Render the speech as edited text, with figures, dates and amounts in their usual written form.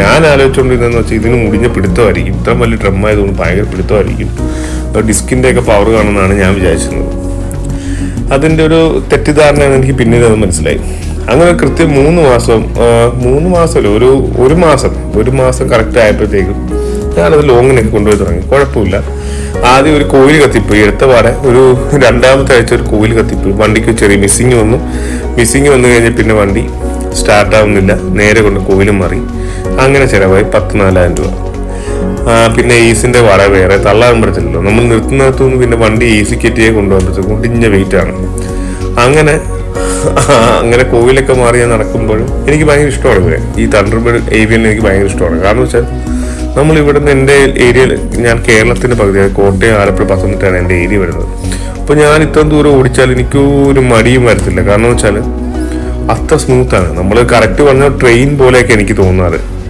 ഞാൻ ആലോചിച്ചുകൊണ്ടിരുന്നതെന്ന് വെച്ചാൽ ഇതിന് മുടിഞ്ഞ പിടുത്തമായിരിക്കും, ഇത്ര വലിയ ഡ്രം ആയതുകൊണ്ട് ഭയങ്കര പിടുത്തമായിരിക്കും, ഡിസ്കിൻ്റെ ഒക്കെ പവർ കാണുമെന്നാണ് ഞാൻ വിചാരിച്ചിരുന്നത്. അതിൻ്റെ ഒരു തെറ്റിദ്ധാരണയാണ് എനിക്ക് പിന്നീട് അത് മനസ്സിലായി. അങ്ങനെ കൃത്യം 3 മാസമല്ല, ഒരു മാസം കറക്റ്റ് ആയപ്പോഴത്തേക്കും ഞാനത് ലോങ്ങിനൊക്കെ കൊണ്ടുപോയി തുടങ്ങി. കുഴപ്പമില്ല. ആദ്യം ഒരു കോയിൽ കത്തിപ്പോയി, എടുത്ത പാടെ ഒരു 2ാമത്തെ ആഴ്ച ഒരു കോയിൽ കത്തിപ്പോയി. വണ്ടിക്ക് ചെറിയ മിസ്സിങ് വന്നു കഴിഞ്ഞാൽ പിന്നെ വണ്ടി സ്റ്റാർട്ടാവുന്നില്ല, നേരെ കൊണ്ട് കോയിലും മാറി. അങ്ങനെ ചിലവായി 14,000 രൂപ. പിന്നെ ഈസിന്റെ വട വേറെ, തള്ളാൻ പറ്റത്തില്ലല്ലോ. നമ്മൾ നിർത്തുന്നിടത്തുനിന്ന് പിന്നെ വണ്ടി ഈസി കെറ്റിയെ കൊണ്ടുപോകാൻ പറ്റും, കുടിഞ്ഞ വെയിറ്റ് ആണ്. അങ്ങനെ കോവിലൊക്കെ മാറി ഞാൻ നടക്കുമ്പോഴും എനിക്ക് ഭയങ്കര ഇഷ്ടമാണ് ഇവരെ. ഈ തണ്ടർബേർഡ് ഏവിയൻ എനിക്ക് ഭയങ്കര ഇഷ്ടമാണ്. കാരണം വെച്ചാൽ നമ്മൾ ഇവിടുന്ന് എൻ്റെ ഏരിയയിൽ, ഞാൻ കേരളത്തിന്റെ പകുതി, കോട്ടയം, ആലപ്പുഴ, പത്തനംതിട്ടയാണ് എൻ്റെ ഏരിയ വരുന്നത്. അപ്പോൾ ഞാൻ ഇത്രയും ദൂരം ഓടിച്ചാൽ എനിക്കൊരു മടിയും വരത്തില്ല. കാരണം വെച്ചാൽ അത്ര സ്മൂത്താണ്. നമ്മൾ കറക്റ്റ് പറഞ്ഞാൽ ട്രെയിൻ പോലെയൊക്കെ എനിക്ക് തോന്നാറ്.